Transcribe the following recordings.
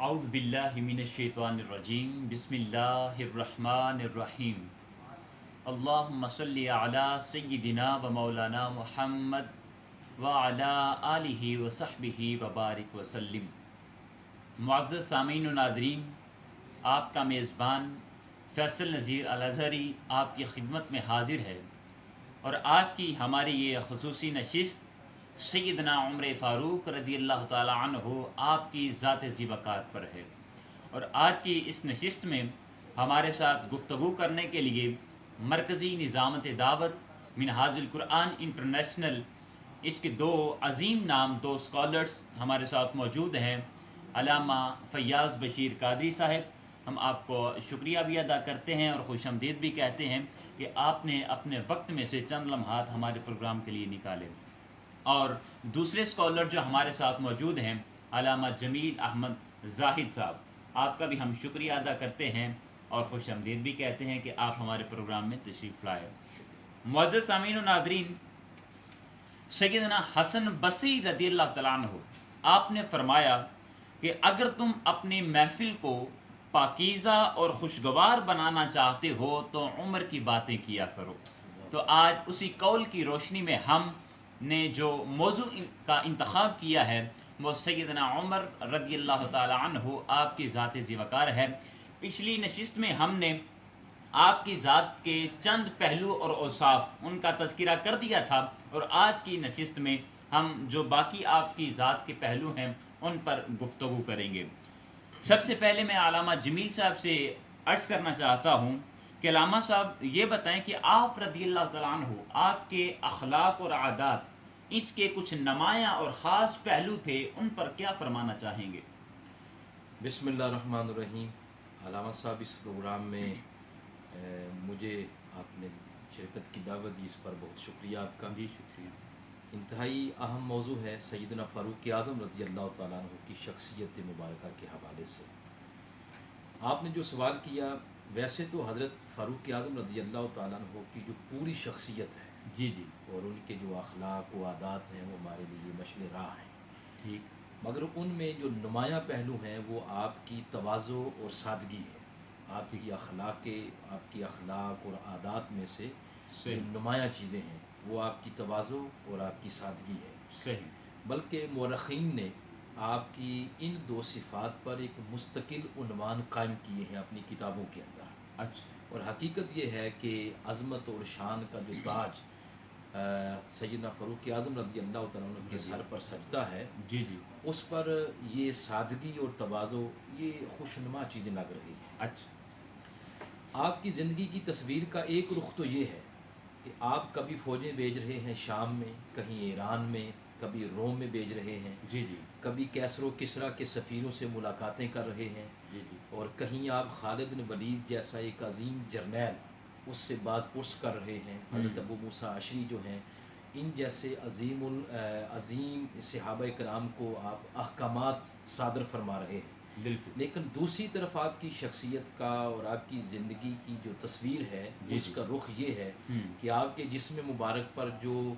اعوذ باللہ من الشیطان الرجیم بسم اللہ الرحمن الرحیم اللہم صلی علی سیدنا و مولانا محمد وعلی آلہ وصحبہ وبارک وسلم۔ معزز سامعین و ناظرین، آپ کا میزبان فیصل نذیر الازہری آپ کی خدمت میں حاضر ہے، اور آج کی ہماری یہ خصوصی نشست سیدنا عمر فاروق رضی اللہ تعالی عنہ آپ کی ذات زیبکات پر ہے۔ اور آج کی اس نشست میں ہمارے ساتھ گفتگو کرنے کے لیے مرکزی نظامت دعوت منہاج القرآن انٹرنیشنل، اس کے دو عظیم نام دو اسکالرس ہمارے ساتھ موجود ہیں۔ علامہ فیاض بشیر قادری صاحب، ہم آپ کو شکریہ بھی ادا کرتے ہیں اور خوش آمدید بھی کہتے ہیں کہ آپ نے اپنے وقت میں سے چند لمحات ہمارے پروگرام کے لیے نکالے۔ اور دوسرے اسکالر جو ہمارے ساتھ موجود ہیں علامہ جمیل احمد زاہد صاحب، آپ کا بھی ہم شکریہ ادا کرتے ہیں اور خوش آمدید بھی کہتے ہیں کہ آپ ہمارے پروگرام میں تشریف لائے۔ معزز سامعین و ناظرین، سیدنا حسن بصری رضی اللہ تعالیٰ عنہ آپ نے فرمایا کہ اگر تم اپنی محفل کو پاکیزہ اور خوشگوار بنانا چاہتے ہو تو عمر کی باتیں کیا کرو۔ تو آج اسی قول کی روشنی میں ہم نے جو موضوع کا انتخاب کیا ہے وہ سیدنا عمر رضی اللہ تعالی عنہ آپ کی ذات زیوکار ہے۔ پچھلی نشست میں ہم نے آپ کی ذات کے چند پہلو اور اوصاف ان کا تذکرہ کر دیا تھا، اور آج کی نشست میں ہم جو باقی آپ کی ذات کے پہلو ہیں ان پر گفتگو کریں گے۔ سب سے پہلے میں علامہ جمیل صاحب سے عرض کرنا چاہتا ہوں کہ علامہ صاحب یہ بتائیں کہ آپ رضی اللہ تعالیٰ عنہ، آپ کے اخلاق اور عادات، اس کے کچھ نمایاں اور خاص پہلو تھے، ان پر کیا فرمانا چاہیں گے؟ بسم اللہ الرحمن الرحیم۔ علامہ صاحب، اس پروگرام میں مجھے آپ نے شرکت کی دعوت دی، اس پر بہت شکریہ آپ کا۔ جی شکریہ۔ انتہائی اہم موضوع ہے سیدنا فاروق اعظم رضی اللہ تعالیٰ عنہ کی شخصیت مبارکہ کے حوالے سے۔ آپ نے جو سوال کیا، ویسے تو حضرت فاروق اعظم رضی اللہ تعالیٰ عنہ کی جو پوری شخصیت ہے جی جی اور ان کے جو اخلاق و عادات ہیں وہ ہمارے لیے مشعل راہ ہیں، ٹھیک، مگر ان میں جو نمایاں پہلو ہیں وہ آپ کی تواضع اور سادگی ہے۔ آپ کی اخلاق اور عادات میں سے جو صحیح نمایاں چیزیں ہیں وہ آپ کی تواضع اور آپ کی سادگی ہے۔ صحیح، بلکہ مورخین نے آپ کی ان دو صفات پر ایک مستقل عنوان قائم کیے ہیں اپنی کتابوں کے اندر۔ اچھا، اور حقیقت یہ ہے کہ عظمت اور شان کا جو تاج سیدنا فاروق اعظم رضی اللہ تعالیٰ عنہ کے سر پر سجدہ ہے، جی جی، اس پر یہ سادگی اور تواضع یہ خوشنما چیزیں لگ رہی ہیں۔ اچھا، آپ کی زندگی کی تصویر کا ایک رخ تو یہ ہے کہ آپ کبھی فوجیں بھیج رہے ہیں شام میں، کہیں ایران میں، کبھی روم میں بھیج رہے ہیں، جی جی، کبھی کیسر و کسریٰ کے سفیروں سے ملاقاتیں کر رہے ہیں، جی جی، اور کہیں آپ خالد بن ولید جیسا ایک عظیم جرنیل اس سے باز پرس کر رہے ہیں۔ حضرت ابو موسیٰ اشعری جو ہیں، ان جیسے عظیم صحابہ کرام کو آپ احکامات صادر فرما رہے ہیں۔ بالکل، لیکن دوسری طرف آپ کی شخصیت کا اور آپ کی زندگی کی جو تصویر ہے جی اس جی، کا رخ یہ ہے کہ آپ کے جسم مبارک پر جو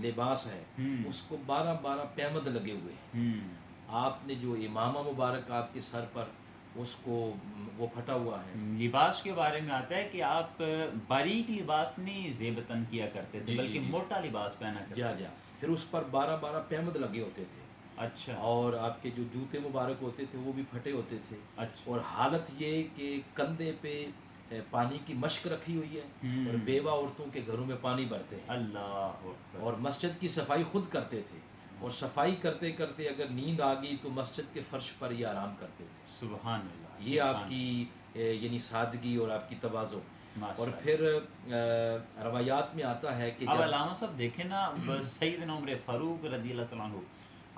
لباس ہے اس کو 12 پیمد لگے ہوئے ہیں۔ آپ نے جو امامہ مبارک آپ کے سر پر اس کو وہ پھٹا ہوا ہے۔ لباس کے بارے میں آتا ہے کہ آپ باریک لباس نہیں زیبتن کیا کرتے تھے، جی بلکہ جی موٹا لباس پہنا کرتے جا تھے۔ جا پھر اس پر 12 پیمد لگے ہوتے تھے، اچھا، اور آپ کے جو جوتے مبارک ہوتے تھے وہ بھی پھٹے ہوتے تھے، اچھا، اور حالت یہ کہ کندھے پہ پانی کی مشک رکھی ہوئی ہے اور بیوہ عورتوں کے گھروں میں پانی بھرتے ہیں، اللہ اکبر، اور مسجد کی صفائی خود کرتے تھے، اور صفائی کرتے کرتے اگر نیند آ گئی تو مسجد کے فرش پر یہ آرام کرتے تھے۔ سبحان اللہ، یہ سبحان آپ کی یعنی سادگی اور آپ کی تواضع۔ ماشاء اور اللہ۔ پھر روایات میں آتا ہے کہ اب جب علامہ صاحب دیکھیں نا، سیدنا عمر فاروق رضی اللہ تعالیٰ عنہ،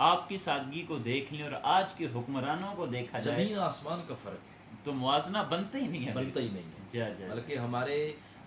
آپ کی سادگی کو دیکھ لیں اور آج کے حکمرانوں کو دیکھا جائے زمین آسمان کا فرق ہے، تو موازنہ بنتا ہی نہیں ہے، بنتا ہی نہیں ہے۔ جا جا، بلکہ ہمارے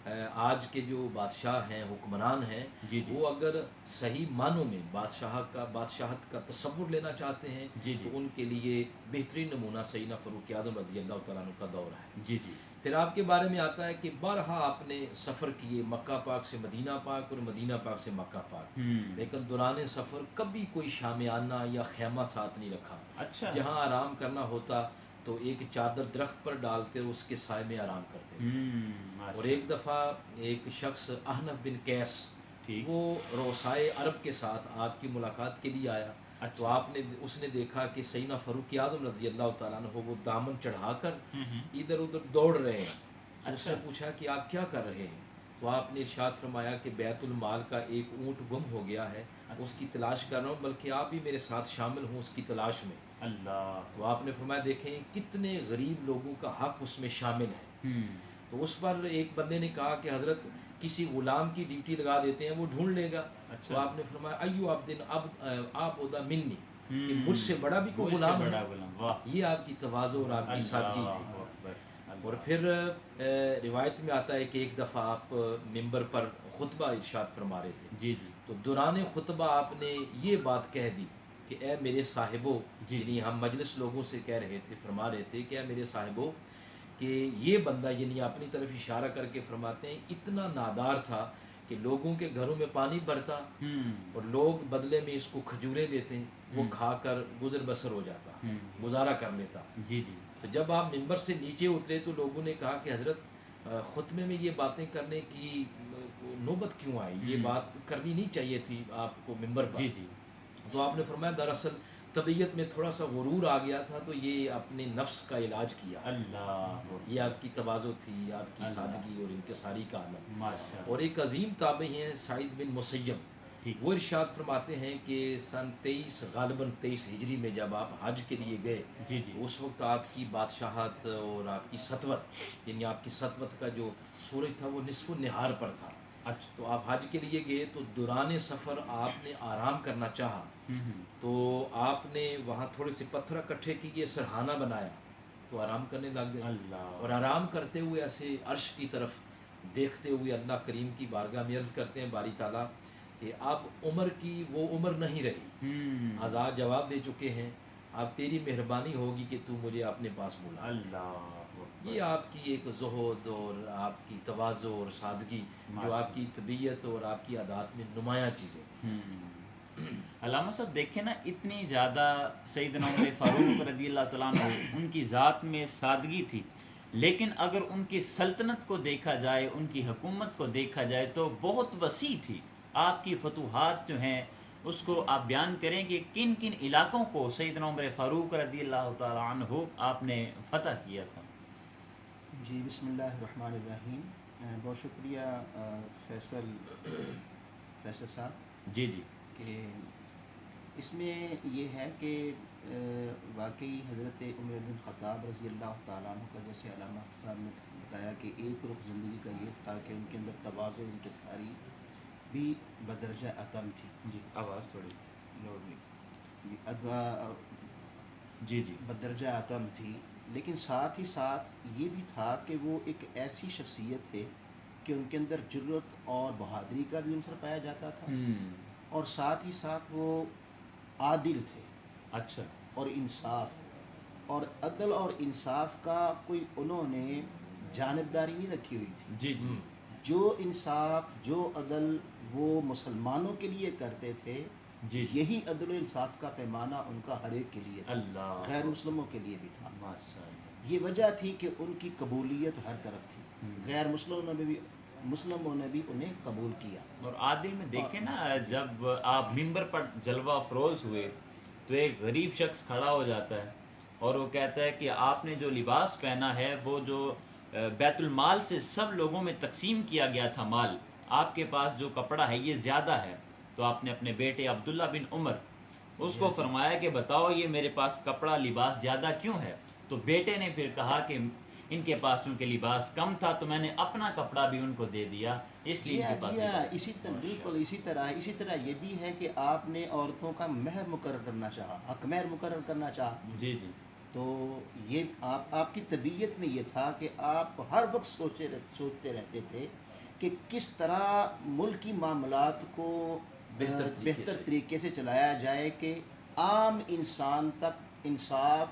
آج کے جو بادشاہ ہیں، حکمران ہیں، جی جی وہ اگر صحیح معنوں میں بادشاہت کا تصور لینا چاہتے ہیں جی جی تو ان کے لیے بہترین نمونہ سیدنا فاروق اعظم رضی اللہ تعالیٰ عنہ کا دور ہے۔ جی جی پھر آپ کے بارے میں آتا ہے کہ بارہا آپ نے سفر کیے، مکہ پاک سے مدینہ پاک اور مدینہ پاک سے مکہ پاک، لیکن دوران سفر کبھی کوئی شامیانہ یا خیمہ ساتھ نہیں رکھا۔ اچھا جہاں آرام کرنا ہوتا تو ایک چادر درخت پر ڈالتے اور اس کے سائے میں آرام کرتے تھے۔ اور ماشاء ایک اللہ، دفعہ ایک شخص احنف بن قیس، ٹھیک، وہ روسائے عرب کے ساتھ آپ کی ملاقات کے لیے آیا، تو اچھا، آپ نے اس نے دیکھا کہ سیدنا فاروق اعظم رضی اللہ تعالیٰ عنہ وہ دامن چڑھا کر ادھر ادھر دوڑ رہے ہیں۔ تو اس نے اچھا، پوچھا کہ آپ کیا کر رہے ہیں؟ تو آپ نے ارشاد فرمایا کہ بیت المال کا ایک اونٹ گم ہو گیا ہے، اس کی تلاش کر رہا ہوں، بلکہ آپ بھی میرے ساتھ شامل ہوں اس کی تلاش میں۔ اللہ، تو آپ نے فرمایا دیکھیں کتنے غریب لوگوں کا حق اس میں شامل ہے۔ تو اس پر ایک بندے نے کہا کہ حضرت کسی غلام کی ڈیوٹی لگا دیتے ہیں، وہ ڈھونڈ لے گا۔ تو اچھا، آپ نے فرمایا ایو عبدن آپ ادا منی، کہ مجھ سے بڑا بھی کوئی مجھ سے غلام ہے۔ بڑا غلام، واہ، یہ آپ کی تواضع اور آپ کی سادگی اللہ تھی۔ اکبر، اور اللہ، پھر روایت میں آتا ہے کہ ایک دفعہ آپ ممبر پر خطبہ ارشاد فرما رہے تھے، جی جی تو دوران خطبہ آپ نے یہ بات کہہ دی کہ اے میرے صاحبو، جی جی یعنی ہم مجلس لوگوں سے کہہ رہے تھے، فرما رہے تھے کہ اے میرے صاحبو، کہ یہ بندہ، یعنی اپنی طرف اشارہ کر کے فرماتے ہیں، اتنا نادار تھا کہ لوگوں کے گھروں میں پانی بھرتا اور لوگ بدلے میں اس کو کھجوریں دیتے ہیں، وہ کھا کر گزر بسر ہو جاتا، گزارا کر لیتا۔ جی جی تو جب آپ ممبر سے نیچے اترے تو لوگوں نے کہا کہ حضرت خطبے میں یہ باتیں کرنے کی نوبت کیوں آئی؟ یہ بات کرنی نہیں چاہیے تھی آپ کو ممبر پر۔ جی جی تو آپ نے فرمایا دراصل طبیعت میں تھوڑا سا غرور آ گیا تھا، تو یہ اپنے نفس کا علاج کیا۔ اللہ، یہ آپ کی تواضع تھی، آپ کی اللہ، سادگی اور انکساری کا عالم۔ ماشاء اور اللہ، ایک عظیم تابعی ہیں سعید بن مسیب، ٹھیک، وہ ارشاد فرماتے ہیں کہ سن 23 غالباً 23 ہجری میں جب آپ حج کے لیے گئے، جی جی اس وقت آپ کی بادشاہت اور آپ کی سطوت، یعنی آپ کی سطوت کا جو سورج تھا وہ نصف النہار پر تھا۔ اچھا، تو آپ حج کے لیے گئے تو دوران سفر آپ نے آرام کرنا چاہا، تو آپ نے وہاں تھوڑے سے پتھر اکٹھے کیے، سرہانہ بنایا، تو آرام کرنے لگ گئے۔ اللہ، اور آرام کرتے ہوئے ایسے عرش کی طرف دیکھتے ہوئے اللہ کریم کی بارگاہ میں عرض کرتے ہیں باری تعالیٰ کہ اب عمر کی وہ عمر نہیں رہی، آزاد جواب دے چکے ہیں، اب تیری مہربانی ہوگی کہ تو مجھے اپنے پاس بلا۔ اللہ، یہ آپ کی ایک زہد اور آپ کی تواضع اور سادگی، جو آپ کی طبیعت اور آپ کی عادات میں نمایاں چیزیں تھیں۔ علامہ صاحب دیکھیں نا، اتنی زیادہ سیدنا عمر فاروق رضی اللہ تعالیٰ عنہ ان کی ذات میں سادگی تھی، لیکن اگر ان کی سلطنت کو دیکھا جائے، ان کی حکومت کو دیکھا جائے تو بہت وسیع تھی۔ آپ کی فتوحات جو ہیں اس کو آپ بیان کریں کہ کن کن علاقوں کو سیدنا عمر فاروق رضی اللہ تعالیٰ عنہ آپ نے فتح کیا تھا؟ جی، بسم اللہ الرحمن الرحیم۔ بہت شکریہ فیصل صاحب جی جی کہ اس میں یہ ہے کہ واقعی حضرت عمر بن خطاب رضی اللہ تعالیٰ عنہ کا، جیسے علامہ صاحب نے بتایا کہ ایک رخ زندگی کا یہ تھا کہ ان کے اندر تواضع، انکساری بھی بدرجہ عتم تھی۔ جی، آواز تھوڑی لوڑ جی جی بدرجہ عتم تھی، لیکن ساتھ ہی ساتھ یہ بھی تھا کہ وہ ایک ایسی شخصیت تھے کہ ان کے اندر جرت اور بہادری کا بھی عنصر پایا جاتا تھا، اور ساتھ ہی ساتھ وہ عادل تھے، اچھا، اور انصاف اور عدل اور انصاف کا کوئی انہوں نے جانبداری نہیں رکھی ہوئی تھی۔ جی جی جو انصاف، جو عدل وہ مسلمانوں کے لیے کرتے تھے، جی، یہی عدل و انصاف کا پیمانہ ان کا ہر ایک کے لیے تھا، اللہ، غیر مسلموں کے لیے بھی تھا۔ ماشاء اللہ، یہ وجہ تھی کہ ان کی قبولیت ہر طرف تھی، غیر مسلموں نے بھی انہیں قبول کیا۔ اور عادل میں دیکھیں نا، جب آپ ممبر پر جلوہ افروز ہوئے تو ایک غریب شخص کھڑا ہو جاتا ہے اور وہ کہتا ہے کہ آپ نے جو لباس پہنا ہے وہ جو بیت المال سے سب لوگوں میں تقسیم کیا گیا تھا مال، آپ کے پاس جو کپڑا ہے یہ زیادہ ہے۔ تو آپ نے اپنے بیٹے عبداللہ بن عمر اس کو فرمایا کہ بتاؤ یہ میرے پاس کپڑا لباس زیادہ کیوں ہے؟ تو بیٹے نے پھر کہا کہ ان کے پاس چونکہ لباس کم تھا تو میں نے اپنا کپڑا بھی ان کو دے دیا، اس لیے ان کے پاس لباس۔ اسی طرح بالکل اسی طرح یہ بھی ہے کہ آپ نے عورتوں کا مہر مقرر کرنا چاہا، حق مہر مقرر کرنا چاہا۔ جی جی تو یہ آپ کی طبیعت میں یہ تھا کہ آپ ہر وقت سوچتے رہتے تھے کہ کس طرح ملکی معاملات کو بہتر طریقے سے چلایا جائے کہ عام انسان تک انصاف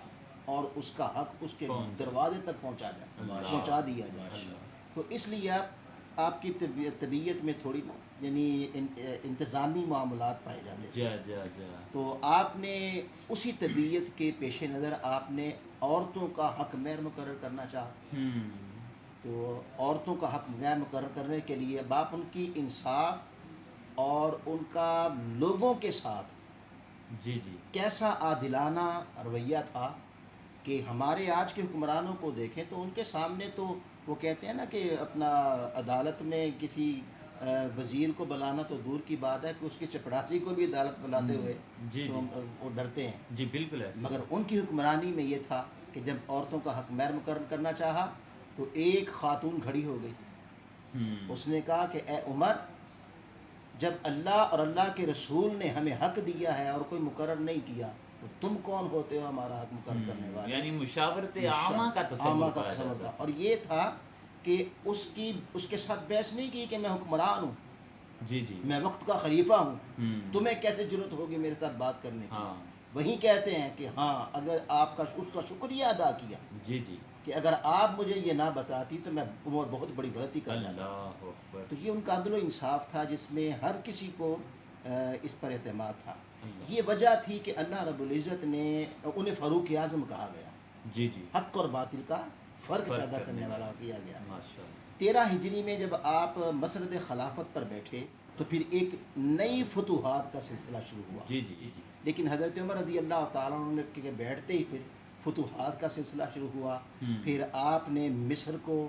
اور اس کا حق اس کے دروازے تک پہنچا دیا جائے. تو اس لیے آپ کی طبیعت میں تھوڑی یعنی انتظامی معاملات پائے جاتے ہیں. تو آپ نے اسی طبیعت کے پیش نظر آپ نے عورتوں کا حق مہر مقرر کرنا چاہا. تو عورتوں کا حق مہر مقرر کرنے کے لیے اب آپ ان کی انصاف اور ان کا لوگوں کے ساتھ کیسا عادلانہ رویہ تھا کہ ہمارے آج کے حکمرانوں کو دیکھیں تو ان کے سامنے تو وہ کہتے ہیں نا کہ اپنا عدالت میں کسی وزیر کو بلانا تو دور کی بات ہے کہ اس کی چپڑاسی کو بھی عدالت بلاتے ہوئے تو وہ ڈرتے ہیں. جی بالکل ایسا. مگر ان کی حکمرانی میں یہ تھا کہ جب عورتوں کا حق مہر مقرر کرنا چاہا تو ایک خاتون کھڑی ہو گئی. اس نے کہا کہ اے عمر، جب اللہ اور اللہ کے رسول نے ہمیں حق دیا ہے اور کوئی مقرر نہیں کیا تو تم کون ہوتے ہو ہمارا حق مقرر کرنے والے. یعنی مشاورت عامہ کا تصور تھا. اور یہ تھا کہ اس کے ساتھ بحث نہیں کی کہ میں حکمران ہوں، میں وقت کا خلیفہ ہوں، تمہیں کیسے ضرورت ہوگی میرے ساتھ بات کرنے کی. وہیں کہتے ہیں کہ ہاں اگر آپ کا اس کا شکریہ ادا کیا کہ اگر آپ مجھے یہ نہ بتاتی تو میں بہت بڑی غلطی کر جاتا. تو یہ ان کا عدل و انصاف تھا جس میں ہر کسی کو اس پر اعتماد تھا. یہ وجہ تھی کہ اللہ رب العزت نے انہیں فاروق اعظم کہا گیا. حق اور باطل کا فرق پیدا کرنے والا کیا گیا. 13 ہجری میں جب آپ مسرد خلافت پر بیٹھے تو پھر ایک نئی فتوحات کا سلسلہ شروع ہوا. لیکن حضرت عمر رضی اللہ تعالیٰ عنہ کے بیٹھتے ہی پھر فتوحات کا سلسلہ شروع ہوا. پھر آپ نے مصر کو،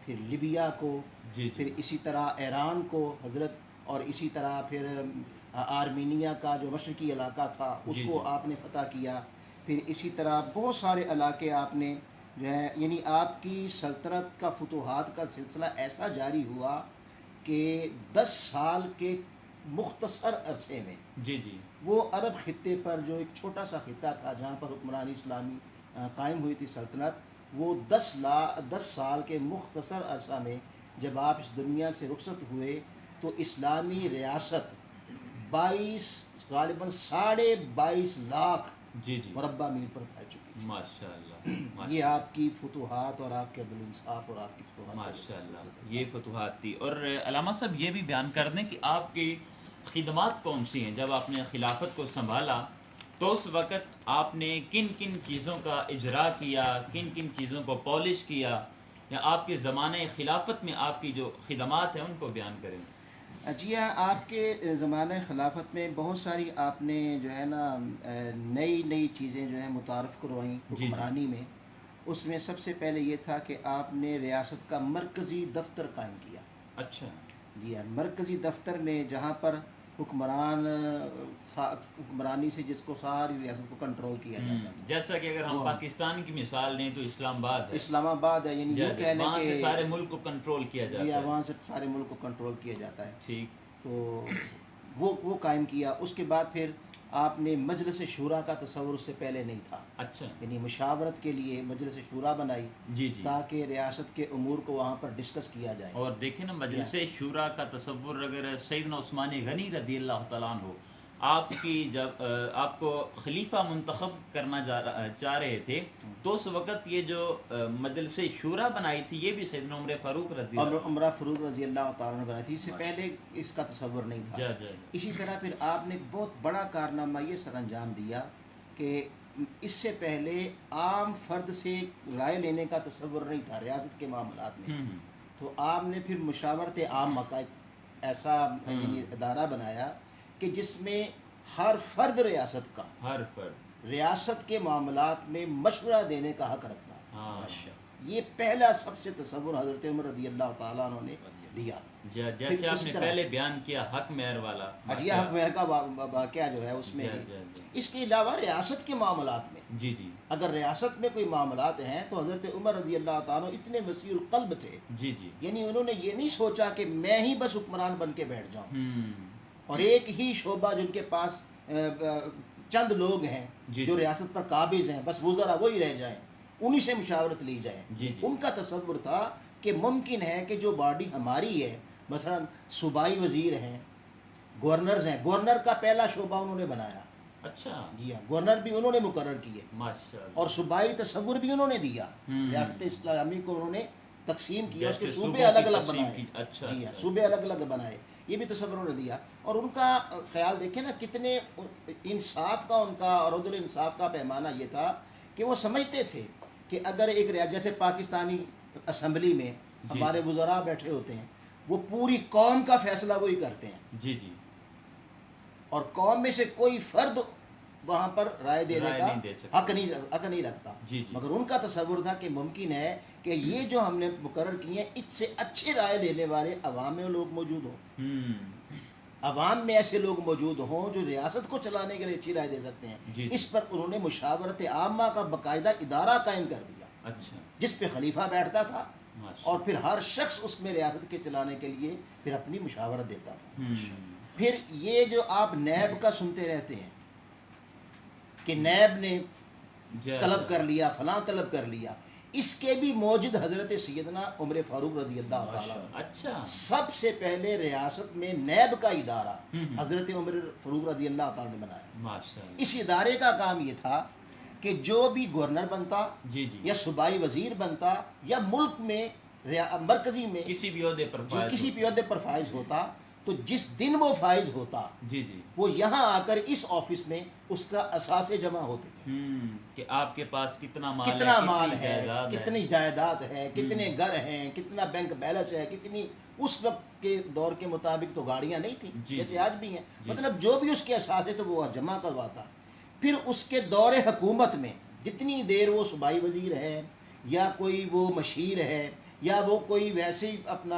پھر لیبیا کو، پھر اسی طرح ایران کو حضرت، اور اسی طرح پھر آرمینیا کا جو مشرقی علاقہ تھا اس کو آپ نے فتح کیا. پھر اسی طرح بہت سارے علاقے آپ نے جو ہے، یعنی آپ کی سلطنت کا فتوحات کا سلسلہ ایسا جاری ہوا کہ 10 سال کے مختصر عرصے میں وہ عرب خطے پر جو ایک چھوٹا سا خطہ تھا جہاں پر حکمرانی اسلامی قائم ہوئی تھی سلطنت، وہ 10 سال کے مختصر عرصہ میں جب آپ اس دنیا سے رخصت ہوئے تو اسلامی ریاست 22.5 لاکھ مربع میل پر پھیل چکی تھی. ماشاءاللہ. یہ آپ کی فتوحات اور آپ کے عدل انصاف اور آپ کی فتوحات ماشاءاللہ یہ فتوحات تھی. اور علامہ صاحب یہ بھی بیان کر دیں کہ آپ کی خدمات کون سی ہیں جب آپ نے خلافت کو سنبھالا تو اس وقت آپ نے کن کن چیزوں کا اجرا کیا، کن کن چیزوں کو پالش کیا، یا آپ کے زمانہ خلافت میں آپ کی جو خدمات ہیں ان کو بیان کریں. جی ہاں، آپ کے زمانہ خلافت میں بہت ساری آپ نے جو ہے نا نئی چیزیں جو ہیں متعارف کروائیں حکمرانی میں. اس میں سب سے پہلے یہ تھا کہ آپ نے ریاست کا مرکزی دفتر قائم کیا. اچھا. جی ہاں، مرکزی دفتر میں جہاں پر حکمرانی سے جس کو ساری ریاست کو کنٹرول کیا جاتا ہے. جیسا کہ اگر ہم پاکستان کی مثال لیں تو اسلام آباد ہے، یعنی یہ کہہ لیں کہ سارے ملک کو کنٹرول کیا جاتا ہے. وہاں سے سارے ملک کو کنٹرول کیا جاتا ہے. ٹھیک. تو وہ قائم کیا. اس کے بعد پھر آپ نے مجلس شورا کا تصور اس سے پہلے نہیں تھا. اچھا. یعنی مشاورت کے لیے مجلس شورا بنائی تاکہ ریاست کے امور کو وہاں پر ڈسکس کیا جائے. اور دیکھیں نا مجلس شورا کا تصور اگر سیدنا عثمان غنی رضی اللہ تعالیٰ عنہ آپ کی جب آپ کو خلیفہ منتخب کرنا چاہ رہے تھے تو اس وقت یہ جو مجلس شورا بنائی تھی یہ بھی سیدنا عمر فاروق رضی اللہ تعالیٰ عنہ بنائی تھی. اس سے پہلے اس کا تصور نہیں تھا. اسی طرح پھر آپ نے بہت بڑا کارنامہ یہ سر انجام دیا کہ اس سے پہلے عام فرد سے رائے لینے کا تصور نہیں تھا ریاست کے معاملات میں. تو آپ نے پھر مشاورت عامہ کا ایسا ادارہ بنایا کہ جس میں ہر فرد ریاست کے معاملات میں مشورہ دینے کا حق رکھتا ہے. یہ پہلا سب سے تصور حضرت عمر رضی اللہ تعالیٰ عنہ نے دیا. جیسے آپ نے پہلے بیان کیا حق مہر والا، حق مہر کا واقعہ جو ہے اس میں اس کے علاوہ ریاست کے معاملات میں اگر ریاست میں کوئی معاملات ہیں تو حضرت عمر رضی اللہ تعالیٰ اتنے وسیع القلب تھے. یعنی انہوں نے یہ نہیں سوچا کہ میں ہی بس حکمران بن کے بیٹھ جاؤں اور ایک ہی شعبہ جن کے پاس چند لوگ ہیں جو ریاست پر قابض ہیں بس وزراء وہی رہ جائیں، انہی سے مشاورت لی جائے. ان کا تصور تھا کہ ممکن ہے کہ جو باڈی ہماری ہے مثلا صوبائی وزیر ہیں، گورنرز ہیں، گورنر کا پہلا شعبہ انہوں نے بنایا، اچھا جی ہاں، گورنر بھی انہوں نے مقرر کیے، ماشاء اللہ. اور صوبائی تصور بھی انہوں نے دیا، ہم. ریاست اسلامی کو انہوں نے تقسیم کیا، اس کے جیسے صوبے صوبوں الگ کی الگ تقسیم بنائے، کی. اچھا جی ہاں، اچھا. صوبے الگ الگ بنائے، یہ بھی تصور انہوں نے دیا. اور ان کا خیال دیکھیں نا، کتنے انصاف کا ان کا اور عدل انصاف کا پیمانہ یہ تھا کہ وہ سمجھتے تھے کہ اگر ایک جیسے پاکستانی اسمبلی میں جی. ہمارے وزراء بیٹھے ہوتے ہیں، وہ پوری قوم کا فیصلہ وہی کرتے ہیں، جی جی اور قوم میں سے کوئی فرد وہاں پر رائے دینے رائے کا نہیں دے سکتا. حق نہیں رکھتا. جی جی. مگر ان کا تصور تھا کہ ممکن ہے کہ یہ جو ہم نے مقرر کیے ہیں، اس سے اچھی رائے دینے والے عوام میں لوگ موجود ہوں، ہم. عوام میں ایسے لوگ موجود ہوں جو ریاست کو چلانے کے لیے اچھی رائے دے سکتے ہیں. جی. اس پر انہوں نے مشاورت عامہ کا باقاعدہ ادارہ قائم کر دیا، اچھا جس پہ خلیفہ بیٹھتا تھا، ماشاء اور پھر ہر شخص اس میں ریاست کے چلانے کے لیے پھر اپنی مشاورت دیتا تھا. ہم. پھر یہ جو آپ نیب کا سنتے رہتے ہیں کہ نیب نے طلب کر لیا، فلاں طلب کر لیا، اس کے بھی موجد حضرت سیدنا عمر فاروق رضی اللہ تعالیٰ عنہ. اچھا سب سے پہلے ریاست میں نیب کا ادارہ ہم. حضرت عمر فاروق رضی اللہ تعالیٰ نے بنایا. ماشاء اللہ. اس ادارے کا کام یہ تھا کہ جو بھی گورنر بنتا جی جی یا صوبائی وزیر بنتا یا ملک میں مرکزی میں کسی بھی عہدے پر جو فائز کسی ہو. بھی عہدے پر فائز ہوتا، تو جس دن وہ فائز ہوتا جی جی. وہ یہاں آ کر اس آفس میں اس کا اثاثے جمع ہوتے تھے، ہم. کہ آپ کے پاس کتنا مال کتنا ہے، مال کتنی ہے، جائیداد ہے. کتنی جائیداد ہے، کتنے گھر ہیں، کتنا بینک بیلنس ہے، کتنی. اس وقت کے دور کے مطابق تو گاڑیاں نہیں تھیں جی جیسے جی. آج بھی ہیں، جی. مطلب جو بھی اس کے اثاثے تو وہ جمع کرواتا. پھر اس کے دور حکومت میں جتنی دیر وہ صوبائی وزیر ہے یا کوئی وہ مشیر ہے یا وہ کوئی ویسے ہی اپنا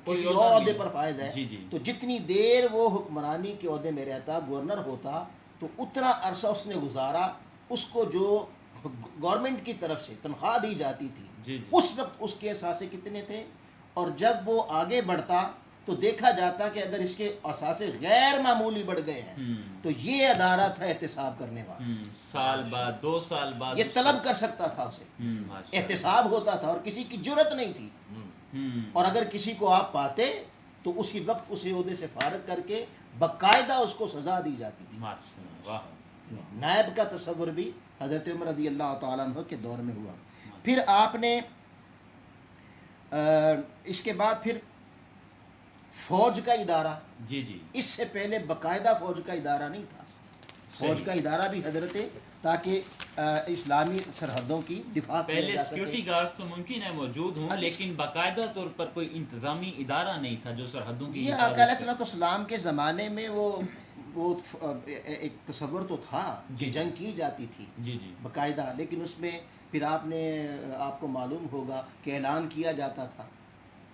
کوئی کسی عہدہ اور عہدے نہیں. پر فائز ہے، جی جی. تو جتنی دیر وہ حکمرانی کے عہدے میں رہتا، گورنر ہوتا، تو اتنا عرصہ اس نے گزارا. اس کو جو گورنمنٹ کی طرف سے تنخواہ دی جاتی تھی، جی جی. اس وقت اس کے اثاثے کتنے تھے. اور جب وہ آگے بڑھتا تو دیکھا جاتا کہ اگر اس کے اثاثے غیر معمولی بڑھ گئے ہیں ہم. تو یہ ادارہ تھا احتساب کرنے والا، ہم. سال بعد 2 سال بعد یہ اس طلب کر سکتا تھا اسے. ہم. ماشاء اللہ. احتساب ہوتا تھا اور کسی کی جرت نہیں تھی. ہم. اور اگر کسی کو آپ پاتے تو اسی وقت اسے عہدے سے فارغ کر کے باقاعدہ اس کو سزا دی جاتی تھی. ماشاء اللہ. واہ. نائب کا تصور بھی حضرت عمر رضی اللہ تعالیٰ عنہ کے دور میں ہوا. پھر آپ نے اس کے بعد پھر فوج کا ادارہ، جی جی. اس سے پہلے باقاعدہ فوج کا ادارہ نہیں تھا. فوج کا ادارہ بھی حضرت، تاکہ اسلامی سرحدوں کی دفاع کیا پہلے جا سکے. سیکیورٹی گارڈز تو ممکن ہے موجود ہوں، اب اس- لیکن باقاعدہ طور پر کوئی انتظامی ادارہ نہیں تھا جو سرحدوں کی یہ حفاظت آقا علیہ کرے. الصلوۃ والسلام کے زمانے میں وہ ایک تصور تو تھا کہ جی. جنگ کی جاتی تھی جی جی. باقاعدہ، لیکن اس میں پھر آپ کو معلوم ہوگا کہ اعلان کیا جاتا تھا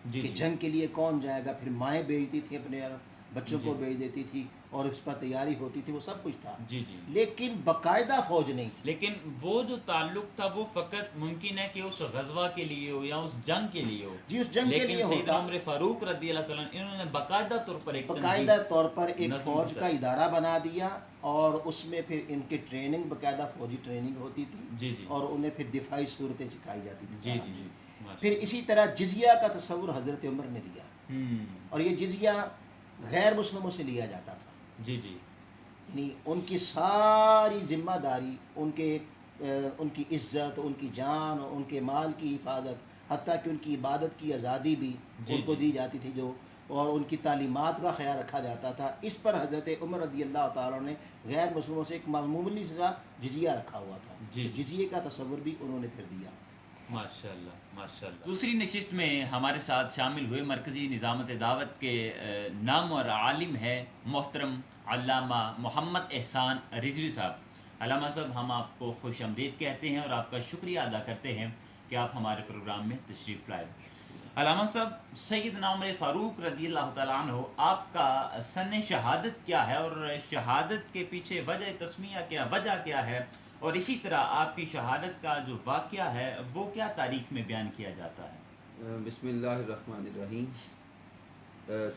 جی کہ جی. جنگ کے لیے کون جائے گا. پھر مائیں بھیجتی تھی اپنے بچوں جی. کو بھیج دیتی تھی اور اس پر تیاری ہوتی تھی، وہ سب کچھ تھا، جی جی. لیکن باقاعدہ فوج نہیں تھی. لیکن وہ جو تعلق تھا وہ فقط ممکن ہے کہ اس غزوہ کے لیے ہو یا اس جنگ کے لیے ہو. جی اس جنگ کے لیے لیکن سیدنا ہوتا، عمر فاروق رضی اللہ تعالیٰ عنہ انہوں نے باقاعدہ طور پر ایک باقاعدہ طور پر ایک نظم فوج گزاری. کا ادارہ بنا دیا، اور اس میں پھر ان کی ٹریننگ، باقاعدہ فوجی ٹریننگ ہوتی تھی، جی جی. اور انہیں پھر دفاعی صورتیں سکھائی جاتی تھی. جی سارا جی چیز. جی. پھر اسی طرح جزیہ کا تصور حضرت عمر نے دیا، ہم. اور یہ جزیہ غیر مسلموں سے لیا جاتا تھا. جی جی. یعنی ان کی ساری ذمہ داری، ان کی عزت، ان کی جان، ان کے مال کی حفاظت، حتیٰ کہ ان کی عبادت کی آزادی بھی جی ان کو جی. دی جاتی تھی، اور ان کی تعلیمات کا خیال رکھا جاتا تھا. اس پر حضرت عمر رضی اللہ تعالیٰ نے غیر مسلموں سے ایک معمولی سا جزیہ رکھا ہوا تھا. جی. جزیے کا تصور بھی انہوں نے پھر دیا. ماشاء اللہ ماشاء اللہ. دوسری نشست میں ہمارے ساتھ شامل ہوئے مرکزی نظامت دعوت کے نامور عالم ہے محترم علامہ محمد احسان رضوی صاحب. علامہ صاحب، ہم آپ کو خوش آمدید کہتے ہیں اور آپ کا شکریہ ادا کرتے ہیں کہ آپ ہمارے پروگرام میں تشریف لائے. علامہ صاحب، سیدنا عمر فاروق رضی اللہ تعالیٰ عنہ، آپ کا سن شہادت کیا ہے اور شہادت کے پیچھے وجہ تسمیہ کیا، وجہ کیا ہے، اور اسی طرح آپ کی شہادت کا جو واقعہ ہے وہ کیا تاریخ میں بیان کیا جاتا ہے؟ بسم اللہ الرحمن الرحیم.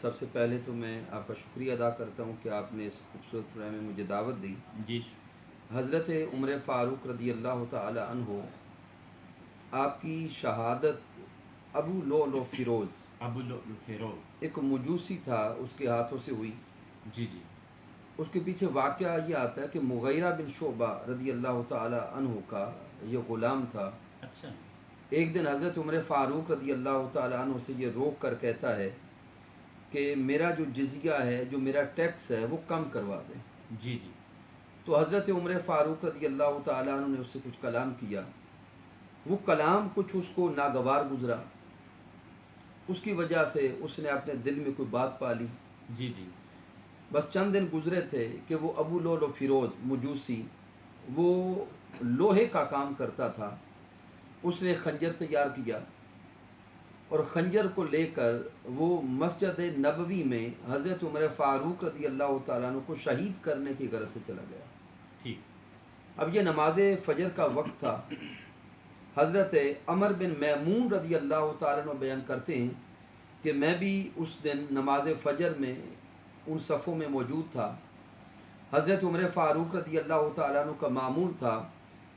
سب سے پہلے تو میں آپ کا شکریہ ادا کرتا ہوں کہ آپ نے اس خوبصورت پروگرام میں مجھے دعوت دی. جی. حضرت عمر فاروق رضی اللہ تعالی عنہ، آپ کی شہادت ابو لؤلؤ فیروز، ابو لؤلؤ فیروز، ایک مجوسی تھا، اس کے ہاتھوں سے ہوئی۔ جی جی، اس کے پیچھے واقعہ یہ آتا ہے کہ مغیرہ بن شعبہ رضی اللہ تعالی عنہ کا یہ غلام تھا۔ اچھا، ایک دن حضرت عمر فاروق رضی اللہ تعالی عنہ سے یہ روک کر کہتا ہے کہ میرا جو جزیہ ہے، جو میرا ٹیکس ہے، وہ کم کروا دیں۔ جی جی، تو حضرت عمر فاروق رضی اللہ تعالی عنہ نے اس سے کچھ کلام کیا، وہ کلام کچھ اس کو ناگوار گزرا، اس کی وجہ سے اس نے اپنے دل میں کوئی بات پالی۔ جی جی، بس چند دن گزرے تھے کہ وہ ابو لؤلؤ فیروز مجوسی، وہ لوہے کا کام کرتا تھا، اس نے خنجر تیار کیا اور خنجر کو لے کر وہ مسجد نبوی میں حضرت عمر فاروق رضی اللہ تعالیٰ عنہ کو شہید کرنے کی غرض سے چلا گیا۔ ٹھیک، اب یہ نماز فجر کا وقت تھا۔ حضرت عمر بن میمون رضی اللہ تعالیٰ عنہ بیان کرتے ہیں کہ میں بھی اس دن نماز فجر میں ان صفوں میں موجود تھا۔ حضرت عمر فاروق رضی اللہ تعالیٰ عنہ کا معمول تھا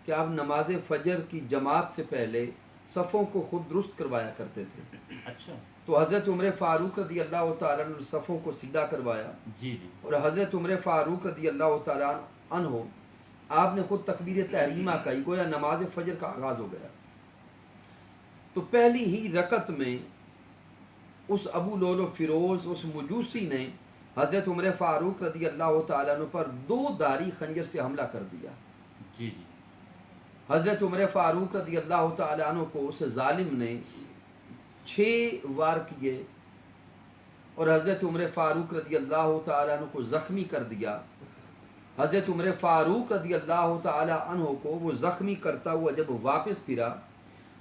کہ آپ نماز فجر کی جماعت سے پہلے صفوں کو خود درست کروایا کرتے تھے۔ اچھا، تو حضرت عمر فاروق رضی اللہ تعالیٰ عنہ نے صفوں کو سیدھا کروایا، جی جی، اور حضرت عمر فاروق رضی اللہ تعالیٰ عنہ آپ نے خود تکبیر تحریمہ کہی، گویا نماز فجر کا آغاز ہو گیا۔ تو پہلی ہی رکعت میں اس ابو لؤلؤ فیروز، اس مجوسی نے حضرت عمر فاروق رضی اللہ تعالیٰ عنہ پر 2 دھاری خنجر سے حملہ کر دیا۔ جی جی، حضرت عمر فاروق رضی اللہ تعالیٰ عنہ کو اس ظالم نے 6 وار کیے اور حضرت عمر فاروق رضی اللہ تعالیٰ عنہ کو زخمی کر دیا۔ حضرت عمر فاروق رضی اللہ تعالیٰ عنہ کو وہ زخمی کرتا ہوا جب واپس پھرا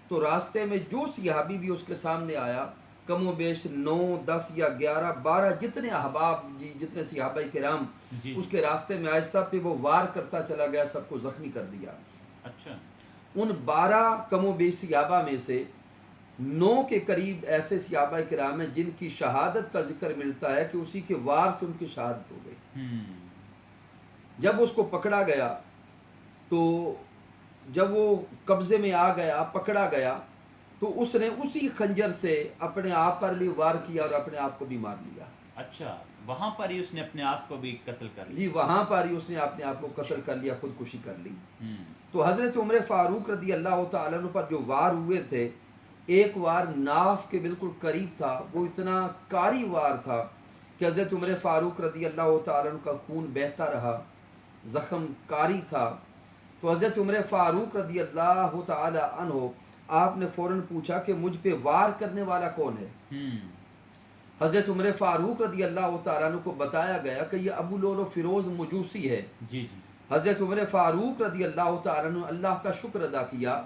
تو راستے میں جو صحابی بھی اس کے سامنے آیا، کم و بیش 9 10 یا 11 12 جتنے احباب، جتنے صحابہ کرام جی، اس کے راستے میں آہستہ پہ وہ وار کرتا چلا گیا، سب کو زخمی کر دیا۔ اچھا، ان 12 کم و بیش صحابہ میں سے 9 کے قریب ایسے صحابہ کرام ہیں جن کی شہادت کا ذکر ملتا ہے کہ اسی کے وار سے ان کی شہادت ہو گئی۔ جب اس کو پکڑا گیا تو جب وہ قبضے میں آ گیا، پکڑا گیا، تو اس نے اسی خنجر سے اپنے آپ پر بھی وار کیا اور اپنے آپ کو بھی مار لیا۔ اچھا، وہاں پر ہی اس نے اپنے آپ کو بھی قتل کر لیا۔ جی، وہاں پر ہی اس نے اپنے آپ کو قتل کر لیا، خودکشی کر لی۔ ہوں، تو حضرت عمر فاروق رضی اللہ تعالیٰ عنہ پر جو وار ہوئے تھے، ایک وار ناف کے بالکل قریب تھا، وہ اتنا کاری وار تھا کہ حضرت عمر فاروق رضی اللہ تعالیٰ عنہ کا خون بہتا رہا، زخم کاری تھا۔ تو حضرت عمر فاروق رضی اللہ تعالی عنہ آپ نے فوراً پوچھا کہ مجھ پہ وار کرنے والا کون ہے؟ حضرت عمر فاروق رضی اللہ تعالیٰ عنہ کو بتایا گیا کہ یہ ابو لؤلؤ فیروز مجوسی ہے۔ جی جی، حضرت عمر فاروق رضی اللہ تعالیٰ عنہ اللہ کا شکر ادا کیا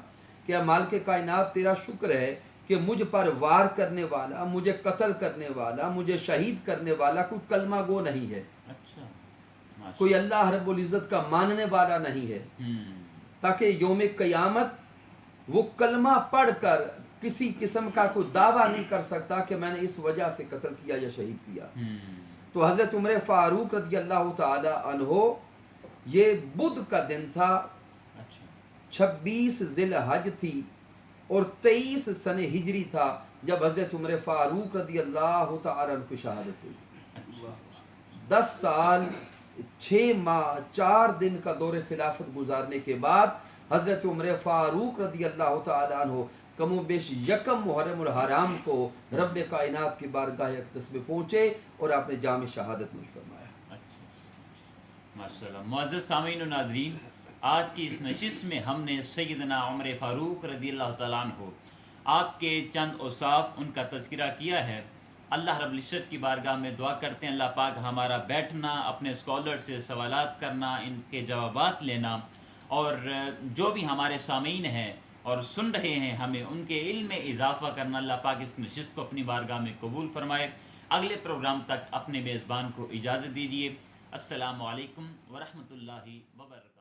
کہ اے مالک کائنات، تیرا شکر ہے کہ مجھ پر وار کرنے والا، مجھے قتل کرنے والا، مجھے شہید کرنے والا کوئی کلمہ گو نہیں ہے، اچھا، کوئی اللہ رب العزت کا ماننے والا نہیں ہے، تاکہ یوم قیامت وہ کلمہ پڑھ کر کسی قسم کا کوئی دعویٰ نہیں کر سکتا کہ میں نے اس وجہ سے قتل کیا یا شہید کیا۔ تو حضرت عمر فاروق رضی اللہ تعالی عنہ، یہ بدھ کا دن تھا، 26 ذی الحج تھی اور 23 سن ہجری تھا جب حضرت عمر فاروق رضی اللہ تعالی عنہ کی شہادت ہوئی۔ 10 سال 6 ماہ 4 دن کا دور خلافت گزارنے کے بعد حضرت عمر فاروق رضی اللہ تعالی عنہ کم و بیش 1 محرم الحرام کو رب کائنات کی بارگاہ اقدس میں پہنچے اور آپ نے جام شہادت نوش فرمایا۔ ماشاءاللہ۔ معزز سامعین و ناظرین، آج کی اس نشست میں ہم نے سیدنا عمر فاروق رضی اللہ تعالیٰ عنہ، آپ کے چند اوصاف، ان کا تذکرہ کیا ہے۔ اللہ رب العزت کی بارگاہ میں دعا کرتے ہیں اللہ پاک ہمارا بیٹھنا، اپنے اسکالر سے سوالات کرنا، ان کے جوابات لینا، اور جو بھی ہمارے سامعین ہیں اور سن رہے ہیں ہمیں، ان کے علم میں اضافہ کرنا، اللہ پاک اس نشست کو اپنی بارگاہ میں قبول فرمائے۔ اگلے پروگرام تک اپنے میزبان کو اجازت دیجیے۔ السلام علیکم ورحمۃ اللہ وبرکاتہ۔